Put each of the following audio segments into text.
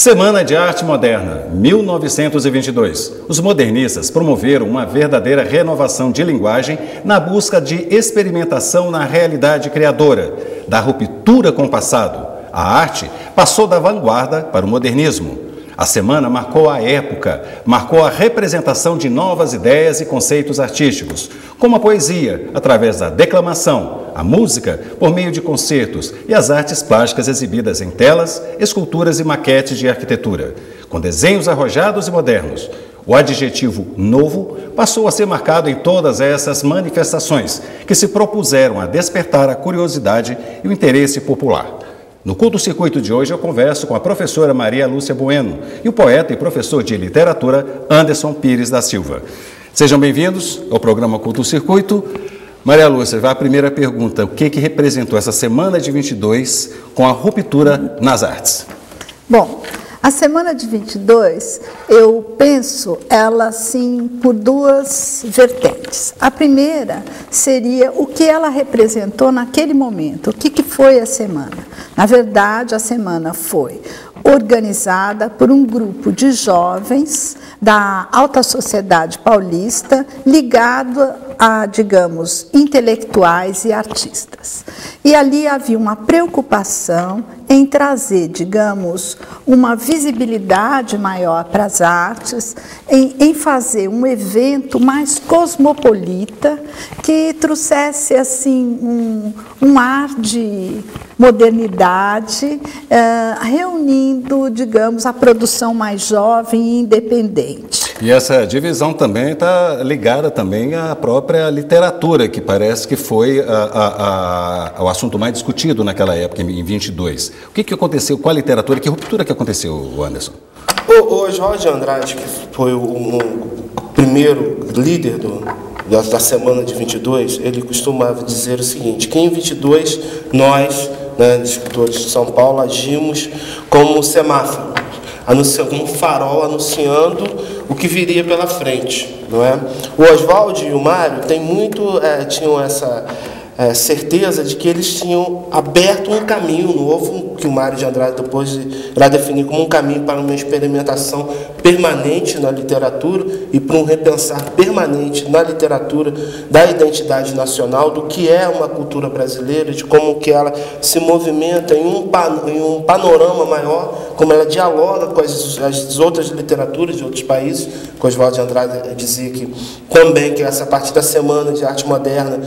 Semana de Arte Moderna, 1922. Os modernistas promoveram uma verdadeira renovação de linguagem na busca de experimentação na realidade criadora, da ruptura com o passado. A arte passou da vanguarda para o modernismo. A semana marcou a época, marcou a representação de novas ideias e conceitos artísticos, como a poesia, através da declamação, a música, por meio de concertos e as artes plásticas exibidas em telas, esculturas e maquetes de arquitetura, com desenhos arrojados e modernos. O adjetivo novo passou a ser marcado em todas essas manifestações que se propuseram a despertar a curiosidade e o interesse popular. No Culto Circuito de hoje eu converso com a professora Maria Lúcia Bueno e o poeta e professor de literatura Anderson Pires da Silva. Sejam bem-vindos ao programa Culto Circuito. Maria Lúcia, a primeira pergunta: o que representou essa semana de 22 com a ruptura nas artes? Bom, a semana de 22, eu penso ela assim por duas vertentes. A primeira seria o que ela representou naquele momento, o que foi a semana. Na verdade, a semana foi organizada por um grupo de jovens da alta sociedade paulista ligado a, digamos, intelectuais e artistas. E ali havia uma preocupação em trazer, digamos, uma visibilidade maior para as artes, em fazer um evento mais cosmopolita, que trouxesse assim um ar de modernidade, reunindo, digamos, a produção mais jovem e independente. E essa divisão também está ligada também à própria literatura, que parece que foi o assunto mais discutido naquela época, em 22. O que aconteceu com a literatura? Que ruptura que aconteceu, Anderson? O Jorge Andrade, que foi o primeiro líder da semana de 22, ele costumava dizer o seguinte, que em 22 nós, escritores de São Paulo, agimos como semáforo, como um farol anunciando o que viria pela frente, não é? O Oswaldo e o Mário tinham essa certeza de que eles tinham aberto um caminho novo, que o Mário de Andrade depois irá definir como um caminho para uma experimentação permanente na literatura e para um repensar permanente na literatura da identidade nacional, do que é uma cultura brasileira, de como que ela se movimenta em um panorama maior, como ela dialoga com as outras literaturas de outros países. O Oswaldo de Andrade dizia que também que essa parte da Semana de Arte Moderna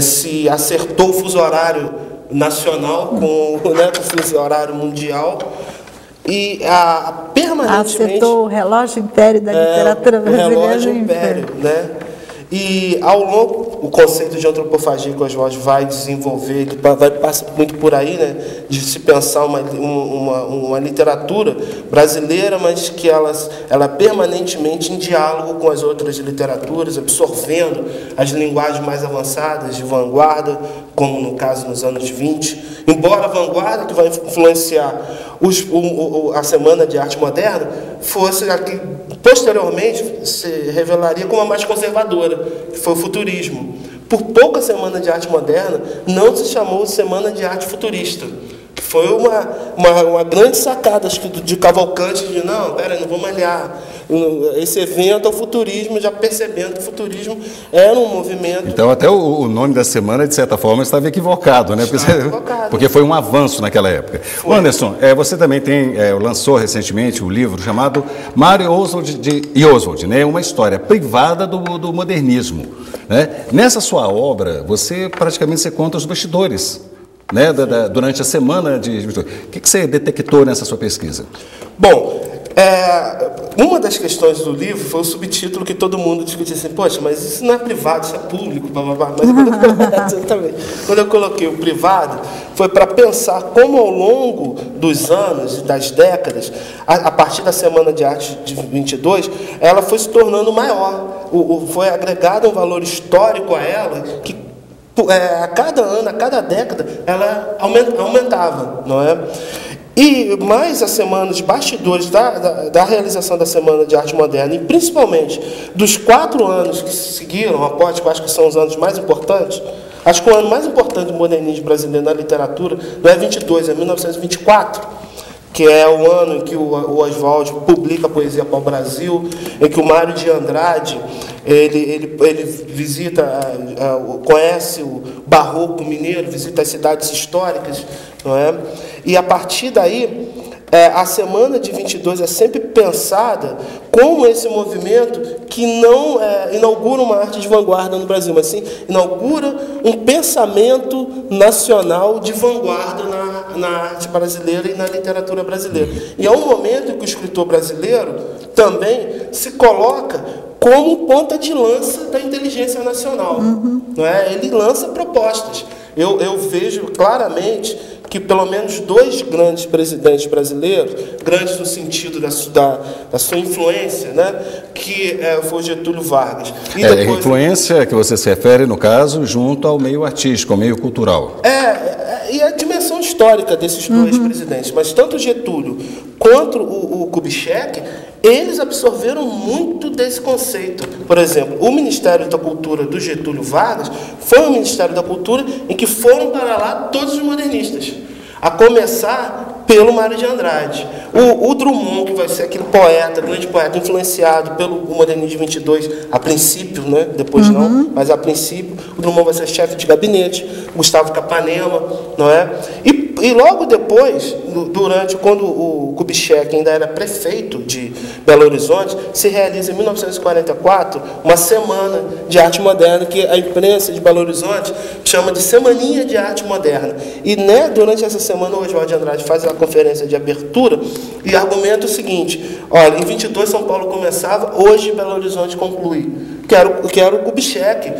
se acertou o fuso horário nacional com o fuso horário mundial e permanentemente acertou o relógio império da literatura brasileira. O relógio império, né? E ao longo, o conceito de antropofagia que o Oswaldo vai desenvolver, ele vai passar muito por aí, né, de se pensar uma literatura brasileira, mas que ela permanentemente em diálogo com as outras literaturas, absorvendo as linguagens mais avançadas de vanguarda, como no caso nos anos 20. Embora a vanguarda, que vai influenciar a Semana de Arte Moderna, fosse a que posteriormente se revelaria como a mais conservadora, que foi o futurismo. Por pouco a Semana de Arte Moderna não se chamou Semana de Arte Futurista. Foi uma grande sacada, acho que de Cavalcante, de não vamos aliar esse evento ao futurismo, já percebendo que o futurismo era um movimento. Então até o nome da semana, de certa forma, estava equivocado, né? Porque foi um avanço naquela época. Foi. Anderson, você também lançou recentemente um livro chamado Mário e Oswald, né? Uma história privada do modernismo, né? Nessa sua obra, você praticamente conta os bastidores, né, durante a semana de... O que você detectou nessa sua pesquisa? Bom, uma das questões do livro foi o subtítulo que todo mundo discutia assim, poxa, mas isso não é privado, isso é público, blá, blá, blá. Mas quando eu coloquei o privado, foi para pensar como ao longo dos anos e das décadas, a partir da Semana de Arte de 22, ela foi se tornando maior, foi agregado um valor histórico a ela, que a cada ano, a cada década, ela aumentava, não é? E mais a semana de bastidores da realização da Semana de Arte Moderna, e principalmente dos 4 anos que se seguiram, após, que eu acho que são os anos mais importantes, acho que o ano mais importante do modernismo brasileiro na literatura não é 22, é 1924, que é o ano em que o Oswald publica a Poesia para o Brasil, em que o Mário de Andrade ele visita, conhece o Barroco Mineiro, visita as cidades históricas, não é? E a partir daí, a Semana de 22 é sempre pensada como esse movimento que não inaugura uma arte de vanguarda no Brasil, mas sim inaugura um pensamento nacional de vanguarda na arte brasileira e na literatura brasileira. E é um momento em que o escritor brasileiro também se coloca como ponta de lança da inteligência nacional. Não é? Ele lança propostas. Eu vejo claramente que pelo menos 2 grandes presidentes brasileiros, grandes no sentido da sua influência, né, que foi o Getúlio Vargas. E depois, influência que você se refere, no caso, junto ao meio artístico, ao meio cultural. E a dimensão histórica desses 2 presidentes, mas tanto o Getúlio quanto o Kubitschek, eles absorveram muito desse conceito. Por exemplo, o Ministério da Cultura do Getúlio Vargas foi um Ministério da Cultura em que foram para lá todos os modernistas, a começar pelo Mário de Andrade. O Drummond, que vai ser aquele poeta, grande poeta, influenciado pelo modernismo de 22, a princípio, né? Depois não, mas a princípio, o Drummond vai ser chefe de gabinete, Gustavo Capanema, não é? E logo depois, quando o Kubitschek ainda era prefeito de Belo Horizonte, se realiza em 1944 uma semana de arte moderna, que a imprensa de Belo Horizonte chama de Semaninha de Arte Moderna. E durante essa semana o Oswald de Andrade faz a conferência de abertura e argumenta o seguinte: olha, em 22 São Paulo começava, hoje Belo Horizonte conclui. Quero o Kubitschek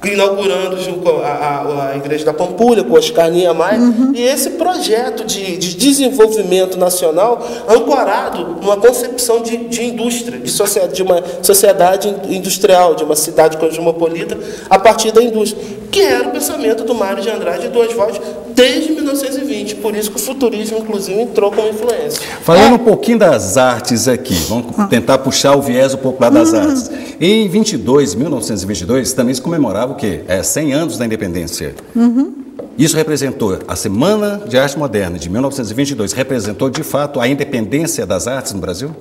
inaugurando a Igreja da Pampulha, com Oscar Niemeyer, e esse projeto de desenvolvimento nacional ancorado numa concepção de indústria, de uma sociedade industrial, de uma cidade cosmopolita, a partir da indústria, que era o pensamento do Mário de Andrade e do Oswald desde 1920, por isso que o futurismo, inclusive, entrou como influência. Falando um pouquinho das artes aqui, vamos tentar puxar o viés um pouco lá das artes. Em 1922, também se comemorava o quê? 100 anos da independência. Isso representou, a Semana de Arte Moderna de 1922, representou de fato a independência das artes no Brasil?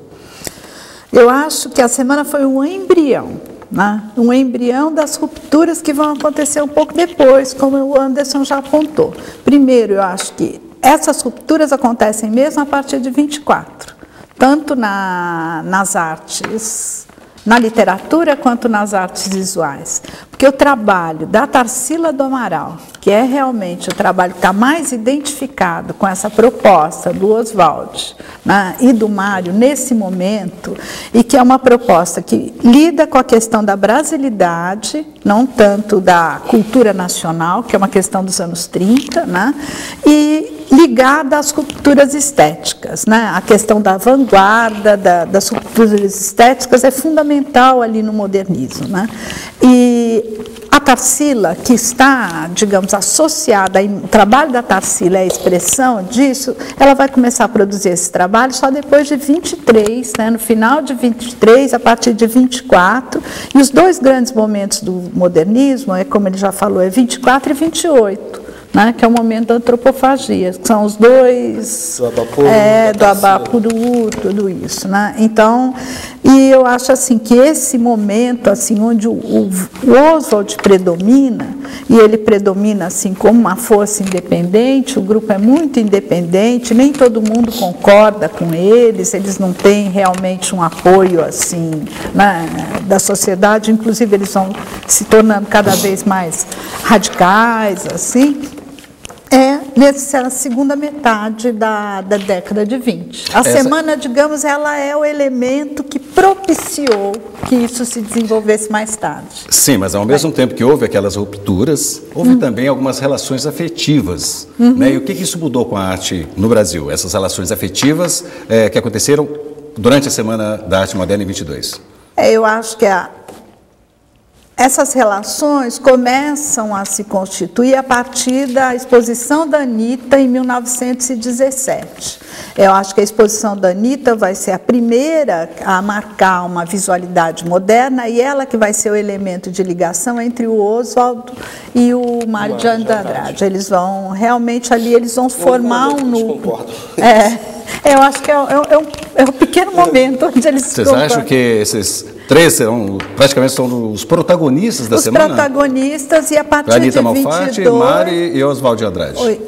Eu acho que a semana foi um embrião, né? Um embrião das rupturas que vão acontecer um pouco depois, como o Anderson já apontou. Primeiro, eu acho que essas rupturas acontecem mesmo a partir de 24, tanto nas artes, na literatura, quanto nas artes visuais. Porque o trabalho da Tarsila do Amaral, que é realmente o trabalho que está mais identificado com essa proposta do Oswald, né, e do Mário nesse momento, e que é uma proposta que lida com a questão da brasilidade, não tanto da cultura nacional, que é uma questão dos anos 30, né, e ligada às rupturas estéticas, né? A questão da vanguarda, das rupturas estéticas é fundamental ali no modernismo, né? E a Tarsila, que está, digamos, associada, o trabalho da Tarsila é a expressão disso, ela vai começar a produzir esse trabalho só depois de 23, né? No final de 23, a partir de 24, e os 2 grandes momentos do modernismo, como ele já falou, é 24 e 28. Né, que é o momento da antropofagia, que são os 2 do Abapuru, tudo isso, né? Então, e eu acho assim que esse momento assim onde o Oswald predomina, e ele predomina assim como uma força independente, o grupo é muito independente, nem todo mundo concorda com eles não têm realmente um apoio assim, né, da sociedade, inclusive eles vão se tornando cada vez mais radicais, assim. Nessa segunda metade da década de 20. A semana, digamos, ela é o elemento que propiciou que isso se desenvolvesse mais tarde. Sim, mas ao mesmo tempo que houve aquelas rupturas, houve também algumas relações afetivas. Né? E o que isso mudou com a arte no Brasil? Essas relações afetivas que aconteceram durante a Semana da Arte Moderna em 22. Eu acho que essas relações começam a se constituir a partir da exposição da Anitta em 1917. Eu acho que a exposição da Anitta vai ser a primeira a marcar uma visualidade moderna e ela que vai ser o elemento de ligação entre o Oswald e o Mário de Andrade. Eles vão realmente ali, eles vão formar um núcleo. Eu acho que é um pequeno momento onde eles Vocês acham que esses três praticamente são os protagonistas da semana? Os protagonistas, e a partir Anita de Malfatti, 22... Mari e Oswaldo de Andrade.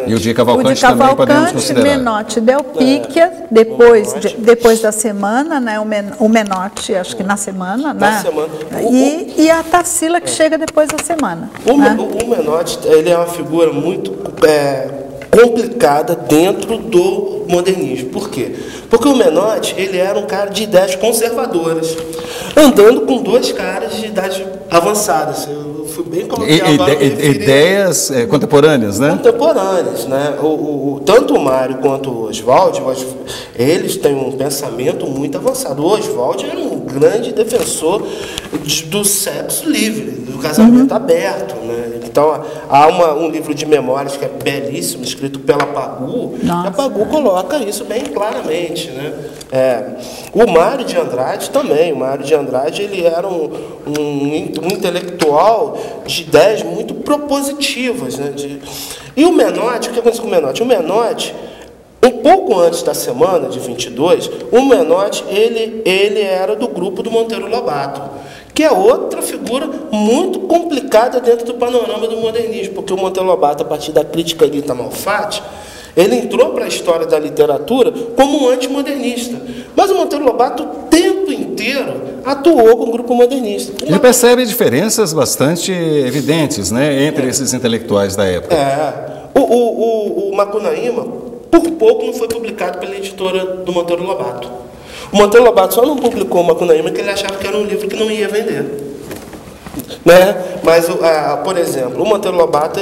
E o Di Cavalcante também podemos considerar. Menotti, Delpíquia, depois da semana, né, o Menotti, acho que na semana, né? E a Tarsila, que chega depois da semana. O Menotti, ele é uma figura muito complicada dentro do modernismo. Por quê? Porque o Menotti, ele era um cara de ideias conservadoras, andando com dois caras de idade avançadas. Eu fui bem coloquial agora. Ideias contemporâneas, né? Contemporâneas, né? Tanto o Mário quanto o Oswaldo, eles têm um pensamento muito avançado. O Oswaldo era um grande defensor do sexo livre, do casamento aberto, né? Então, há um livro de memórias que é belíssimo, escrito pela Pagu, e a Pagu coloca isso bem claramente, né? O Mário de Andrade também. O Mário de Andrade, ele era um intelectual de ideias muito propositivas, né? E o Menotti, o que aconteceu com o Menotti? O Menotti, um pouco antes da semana de 22, o Menotti, ele era do grupo do Monteiro Lobato, que é outra figura muito complicada dentro do panorama do modernismo, porque o Monteiro Lobato, a partir da crítica de Anita Malfatti, ele entrou para a história da literatura como um antimodernista. Mas o Monteiro Lobato, o tempo inteiro, atuou com o grupo modernista. Ele percebe diferenças bastante evidentes, né, entre esses intelectuais da época. O Macunaíma, por pouco, não foi publicado pela editora do Monteiro Lobato. O Monteiro Lobato só não publicou o Macunaíma porque ele achava que era um livro que não ia vender. Né? Mas, por exemplo, o Monteiro Lobato,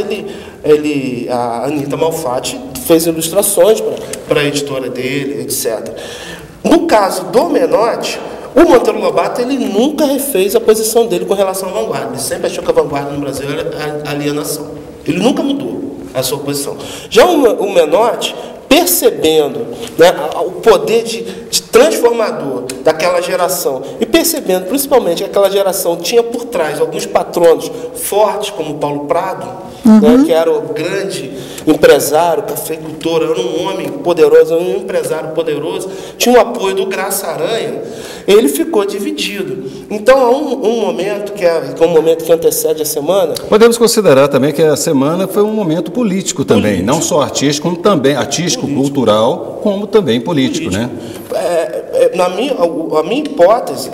a Anita Malfatti fez ilustrações para a editora dele, etc. No caso do Menotti, o Monteiro Lobato, ele nunca refez a posição dele com relação à vanguarda. Ele sempre achou que a vanguarda no Brasil era a alienação. Ele nunca mudou a sua posição. Já o Menotti, percebendo, né, o poder de transformador daquela geração, e percebendo principalmente que aquela geração tinha por trás alguns patronos fortes, como Paulo Prado, né, que era o grande empresário, cafeicultor, era um homem poderoso, era um empresário poderoso, tinha o apoio do Graça Aranha, ele ficou dividido. Então, há um momento que é um momento que antecede a semana. Podemos considerar também que a semana foi um momento político também, não só artístico, como também artístico, cultural, como também político, né? A minha hipótese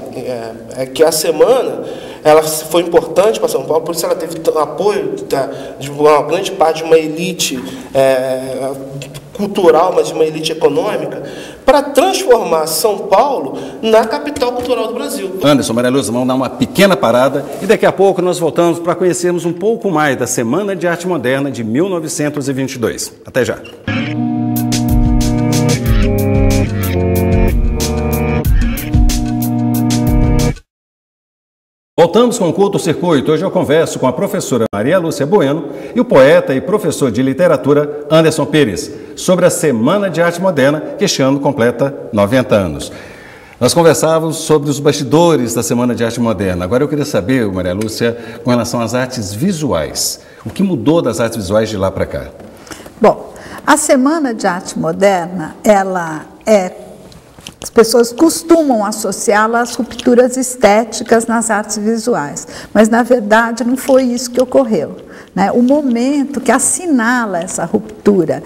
é que a semana ela foi importante para São Paulo, por isso ela teve apoio de uma grande parte de uma elite cultural, mas de uma elite econômica, para transformar São Paulo na capital cultural do Brasil. Anderson, Maria Lúcia, vamos dar uma pequena parada e daqui a pouco nós voltamos para conhecermos um pouco mais da Semana de Arte Moderna de 1922. Até já! Voltamos com o Culto Circuito. Hoje eu converso com a professora Maria Lúcia Bueno e o poeta e professor de literatura Anderson Pires sobre a Semana de Arte Moderna, que este ano completa 90 anos. Nós conversávamos sobre os bastidores da Semana de Arte Moderna. Agora eu queria saber, Maria Lúcia, com relação às artes visuais. O que mudou das artes visuais de lá para cá? Bom, a Semana de Arte Moderna, as pessoas costumam associá-la às rupturas estéticas nas artes visuais, mas, na verdade, não foi isso que ocorreu, né? O momento que assinala essa ruptura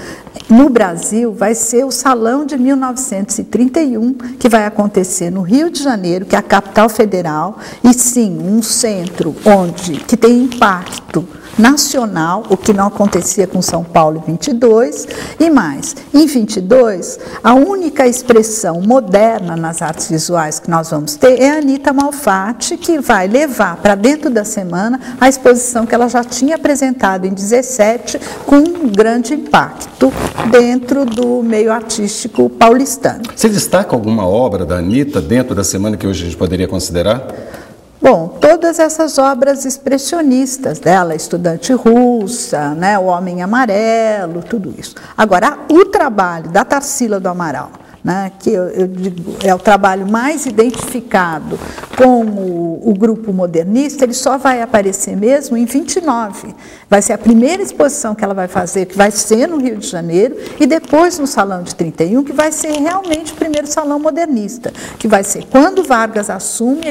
no Brasil vai ser o Salão de 1931, que vai acontecer no Rio de Janeiro, que é a capital federal, e sim, um centro que tem impacto nacional, o que não acontecia com São Paulo em 22, e mais, em 22, a única expressão moderna nas artes visuais que nós vamos ter é a Anita Malfatti, que vai levar para dentro da semana a exposição que ela já tinha apresentado em 17, com um grande impacto dentro do meio artístico paulistano. Você destaca alguma obra da Anita dentro da semana que hoje a gente poderia considerar? Bom, todas essas obras expressionistas dela, Estudante Russa, né, O Homem Amarelo, tudo isso. Agora, o trabalho da Tarsila do Amaral né, que eu digo, é o trabalho mais identificado com o grupo modernista, ele só vai aparecer mesmo em 29. Vai ser a primeira exposição que ela vai fazer, que vai ser no Rio de Janeiro, e depois no Salão de 31, que vai ser realmente o primeiro salão modernista, que vai ser quando Vargas assume,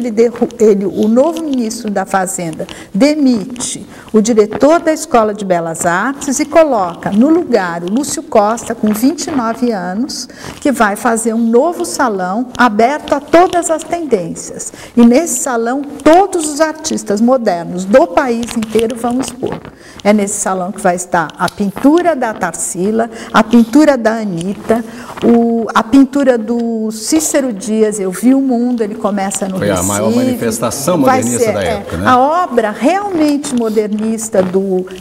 o novo ministro da Fazenda demite o diretor da Escola de Belas Artes e coloca no lugar o Lúcio Costa, com 29 anos, que vai fazer um novo salão aberto a todas as tendências. E nesse salão, todos os artistas modernos do país inteiro vão expor. É nesse salão que vai estar a pintura da Tarsila, a pintura da Anitta, a pintura do Cícero Dias, Eu Vi o Mundo, ele começa no Recife. Foi a maior manifestação modernista da época, né? A obra realmente modernista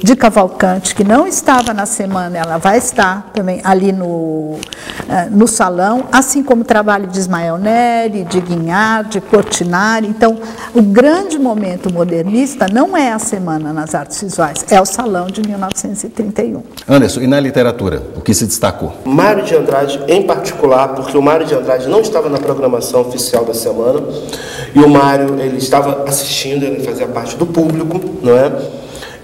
de Cavalcante, que não estava na semana, ela vai estar também ali no salão, assim como o trabalho de Ismael Neri, de Guignard, de Portinari. Então, o grande momento modernista não é a Semana nas Artes Visuais, é o Salão de 1931. Anderson, e na literatura, o que se destacou? Mário de Andrade, em particular, porque o Mário de Andrade não estava na programação oficial da semana, e o Mário, ele estava assistindo, ele fazia parte do público, não é?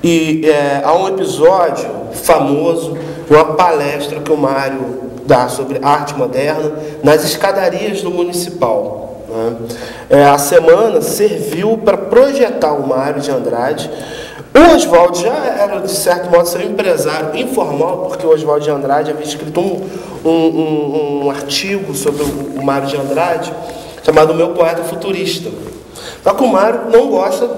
E há um episódio famoso, uma palestra que o Mário dá sobre arte moderna nas escadarias do Municipal, né? A semana serviu para projetar o Mário de Andrade. O Oswald já era, de certo modo, seu empresário informal, porque o Oswald de Andrade havia escrito um artigo sobre o Mário de Andrade, chamado Meu Poeta Futurista. Só que o Mário não gosta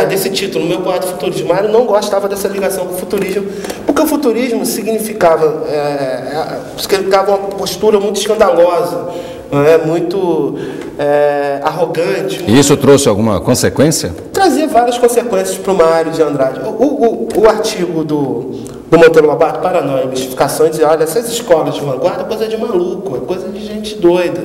desse título, Meu Poeta Futurista. O Mário não gostava dessa ligação com o futurismo, porque o futurismo significava uma postura muito escandalosa, muito arrogante. E isso trouxe alguma consequência? Trazia várias consequências para o Mário de Andrade. O artigo do Monteiro Lobato, Paranoia e Mistificação, dizia, olha, essas escolas de vanguarda é coisa de maluco, é coisa de gente doida,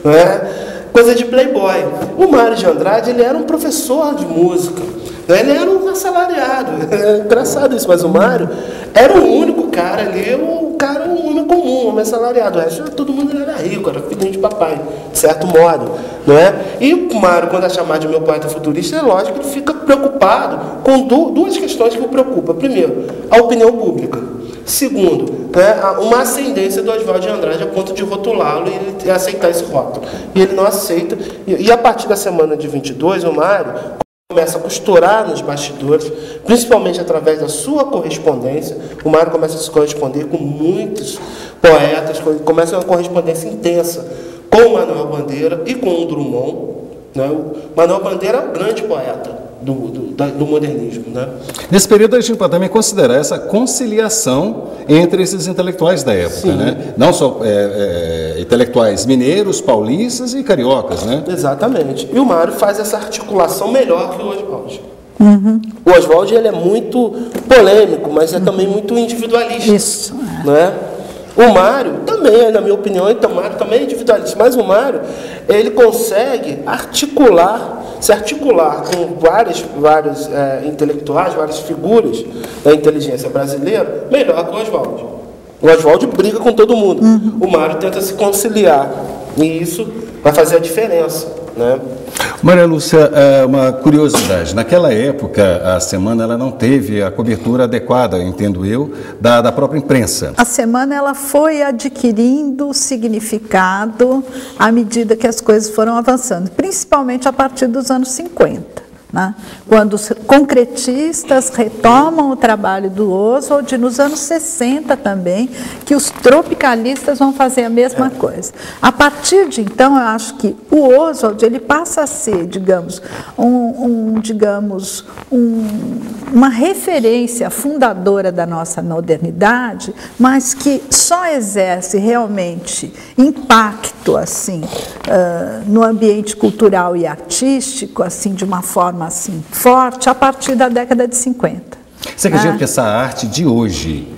não é? Coisa de playboy. O Mário de Andrade, ele era um professor de música, ele era um assalariado. É engraçado isso, mas o Mário era o único cara ali, um homem comum, um homem assalariado. O resto, todo mundo era rico, era filhinho de papai, de certo modo, não é? E o Mário, quando é chamado de Meu Poeta Futurista, é lógico que ele fica preocupado com duas questões que o preocupam. Primeiro, a opinião pública. Segundo, uma ascendência do Oswald de Andrade a ponto de rotulá-lo e ele aceitar esse rótulo. E ele não aceita. E a partir da semana de 22, o Mário começa a costurar nos bastidores, principalmente através da sua correspondência. O Mário começa a se corresponder com muitos poetas, começa uma correspondência intensa com o Manuel Bandeira e com o Drummond. Né? O Manuel Bandeira é um grande poeta do modernismo, né? Nesse período a gente pode também considerar essa conciliação entre esses intelectuais da época, né? Não só intelectuais mineiros, paulistas e cariocas, né? Exatamente. E o Mário faz essa articulação melhor que o Oswald. O Oswald, ele é muito polêmico, mas é também muito individualista. Isso. Né? O Mário também, na minha opinião, o Mário também é individualista, mas o Mário, ele consegue se articular com vários intelectuais, várias figuras da inteligência brasileira, melhor que o Oswald. O Oswald briga com todo mundo. O Mário tenta se conciliar, e isso vai fazer a diferença, né? Maria Lúcia, uma curiosidade, naquela época a semana ela não teve a cobertura adequada, entendo eu, da própria imprensa. A semana ela foi adquirindo significado à medida que as coisas foram avançando, principalmente a partir dos anos 50. Né? Quando os concretistas retomam o trabalho do Oswald, e nos anos 60 também, que os tropicalistas vão fazer a mesma coisa. A partir de então, eu acho que o Oswald ele passa a ser, digamos, uma referência fundadora da nossa modernidade, mas que só exerce realmente impacto assim, no ambiente cultural e artístico, assim, de uma forma assim, forte, a partir da década de 50. Você acredita que essa arte de hoje,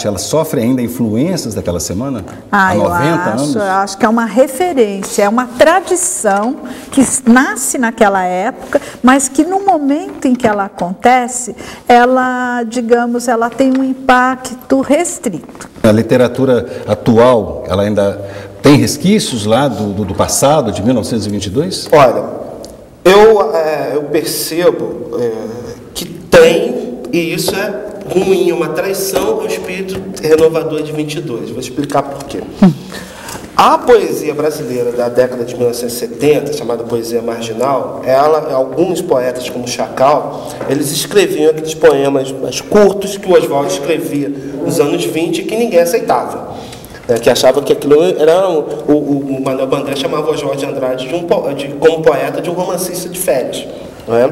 ela sofre ainda influências daquela semana? Há 90 anos? Eu acho que é uma referência, é uma tradição que nasce naquela época, mas que no momento em que ela acontece, ela, digamos, ela tem um impacto restrito. A literatura atual, ela ainda Tem resquícios lá do passado, de 1922? Olha, eu percebo que tem, e isso é ruim, uma traição ao espírito renovador de 22. Vou explicar por quê. A poesia brasileira da década de 1970, chamada poesia marginal, alguns poetas como Chacal, eles escreviam aqueles poemas mais curtos que o Oswald escrevia nos anos 20 e que ninguém aceitava. Que achava que aquilo era... O Manuel Bandeira chamava o Oswald de Andrade como poeta de um romancista de férias. Não é?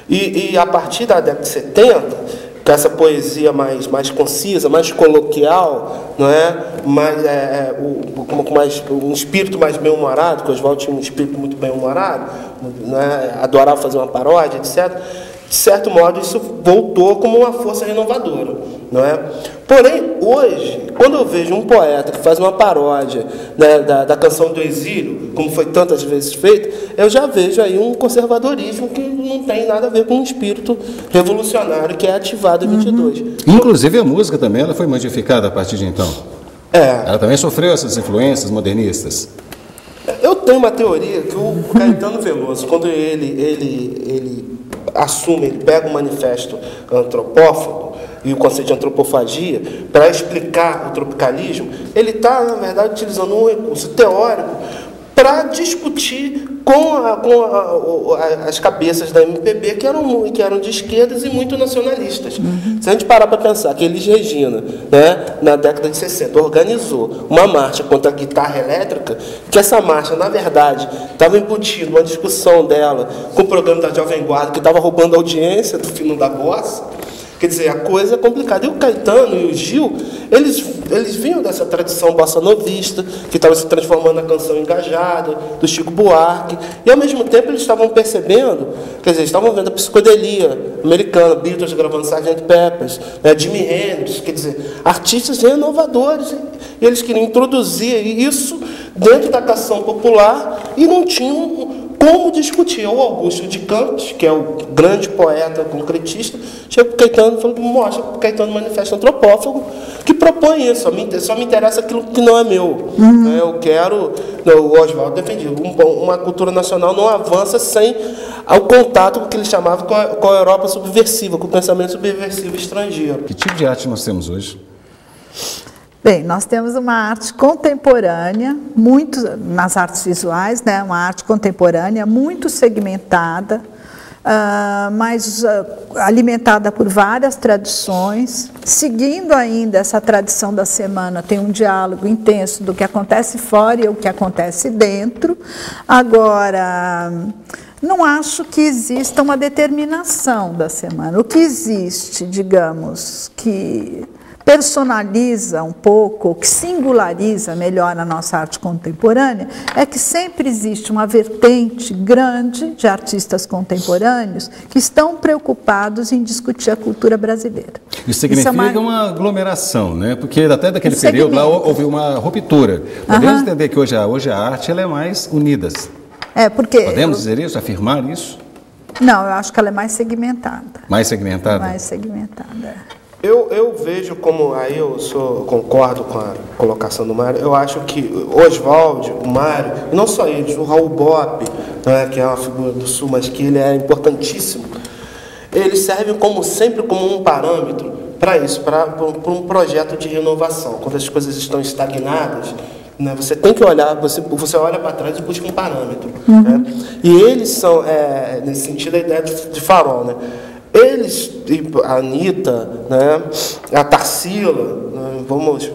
E a partir da década de 70, com essa poesia mais concisa, mais coloquial, não é? Um espírito mais bem-humorado, que o Oswald tinha um espírito muito bem-humorado, não é? Adorava fazer uma paródia, etc. De certo modo, isso voltou como uma força renovadora, não é? Porém, hoje, quando eu vejo um poeta que faz uma paródia, né, da canção do exílio, como foi tantas vezes feito, eu já vejo aí um conservadorismo que não tem nada a ver com o espírito revolucionário que é ativado em 22. Inclusive a música também ela foi modificada a partir de então. Ela também sofreu essas influências modernistas. Eu tenho uma teoria que o Caetano Veloso, quando ele assume, ele pega o manifesto antropófago e o conceito de antropofagia para explicar o tropicalismo, ele está, na verdade, utilizando um recurso teórico para discutir com as cabeças da MPB que eram de esquerdas e muito nacionalistas. Se a gente parar para pensar que Elis Regina, né, na década de 60, organizou uma marcha contra a guitarra elétrica, que essa marcha, na verdade, estava embutida uma discussão dela com o programa da Jovem Guarda, que estava roubando a audiência do Fino da Bossa. Quer dizer, a coisa é complicada. E o Caetano e o Gil, eles vinham dessa tradição bossa novista, que estava se transformando na canção engajada, do Chico Buarque, e ao mesmo tempo eles estavam percebendo, quer dizer, estavam vendo a psicodelia americana, Beatles gravando Sgt. Peppers, Jimi Hendrix, quer dizer, artistas renovadores, e eles queriam introduzir isso dentro da canção popular e não tinham como discutir. O Augusto de Campos, que é o grande poeta concretista, chega para o Caetano e fala, mostra para o Caetano Manifesto Antropófago, que propõe isso, só me interessa aquilo que não é meu. Eu quero, o Oswald defendia, uma cultura nacional não avança sem o contato com o que ele chamava com a Europa subversiva, com o pensamento subversivo estrangeiro. Que tipo de arte nós temos hoje? Bem, nós temos uma arte contemporânea, muito nas artes visuais, né, uma arte contemporânea muito segmentada, mas alimentada por várias tradições, seguindo ainda essa tradição da semana, tem um diálogo intenso do que acontece fora e o que acontece dentro. Agora, não acho que exista uma determinação da semana. O que existe, digamos, que personaliza um pouco, que singulariza melhor a nossa arte contemporânea, é que sempre existe uma vertente grande de artistas contemporâneos que estão preocupados em discutir a cultura brasileira. Isso significa uma aglomeração, né? Porque até daquele período lá houve uma ruptura. Podemos entender que hoje a arte ela é mais unida. Podemos dizer isso, afirmar isso? Não, eu acho que ela é mais segmentada. Mais segmentada? Mais segmentada, Eu vejo como, aí concordo com a colocação do Mário, eu acho que o Oswald, o Mário, e não só eles, o Raul Bopp, né, que é uma figura do Sul, mas que ele é importantíssimo, eles servem sempre como um parâmetro para isso, para um projeto de renovação. Quando as coisas estão estagnadas, né, você tem que olhar, você olha para trás e busca um parâmetro. Né? E eles são, nesse sentido, a ideia de farol, né? Eles, a Anitta, né, a Tarsila, né, vamos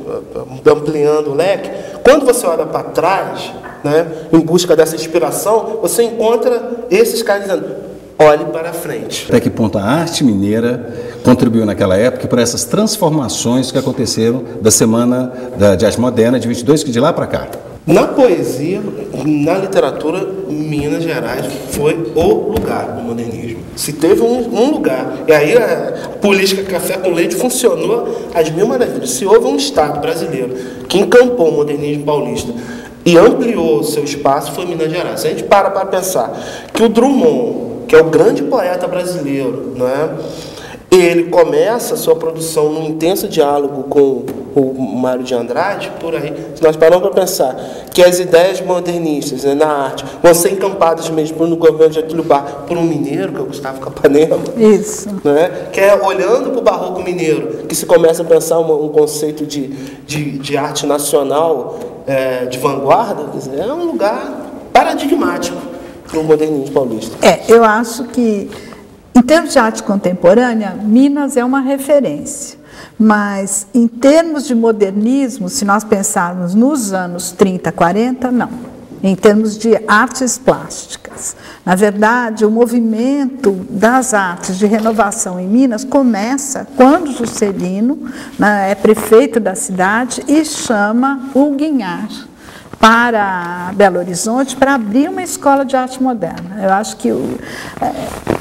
ampliando o leque, quando você olha para trás, né, em busca dessa inspiração, você encontra esses caras dizendo, olhe para frente. Até que ponto a arte mineira contribuiu naquela época para essas transformações que aconteceram da Semana de Arte Moderna de 22, que de lá para cá? Na poesia, na literatura, Minas Gerais foi o lugar do modernismo. Se teve um lugar, e aí a política café com leite funcionou às mil maravilhas. Se houve um Estado brasileiro que encampou o modernismo paulista e ampliou o seu espaço, foi Minas Gerais. Se a gente para pensar que o Drummond, que é o grande poeta brasileiro, não é? Ele começa a sua produção num intenso diálogo com o Mário de Andrade, por aí. Se nós paramos para pensar que as ideias modernistas, né, na arte vão ser encampadas mesmo no governo de Getúlio Vargas por um mineiro, que é o Gustavo Capanema. Isso. Né, que é olhando para o barroco mineiro, que se começa a pensar um conceito de arte nacional, de vanguarda, quer dizer, é um lugar paradigmático para o modernismo paulista. Eu acho que, em termos de arte contemporânea, Minas é uma referência. Mas, em termos de modernismo, se nós pensarmos nos anos 30, 40, não. Em termos de artes plásticas. Na verdade, o movimento das artes de renovação em Minas começa quando Juscelino, né, é prefeito da cidade e chama o Guinhar para Belo Horizonte para abrir uma escola de arte moderna. Eu acho que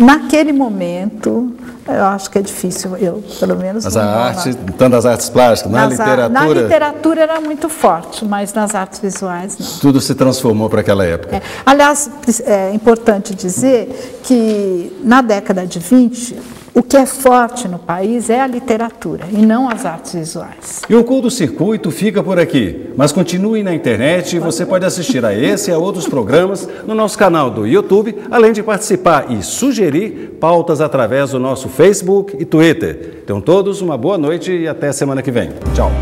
naquele momento, eu acho que é difícil, pelo menos... Mas a arte, tanto as artes plásticas, na literatura... Na literatura era muito forte, mas nas artes visuais não. Tudo se transformou para aquela época. Aliás, é importante dizer que na década de 20, o que é forte no país é a literatura e não as artes visuais. E o Curto Circuito fica por aqui, mas continue na internet e você pode assistir a esse e a outros programas no nosso canal do YouTube, além de participar e sugerir pautas através do nosso Facebook e Twitter. Então todos uma boa noite e até semana que vem. Tchau.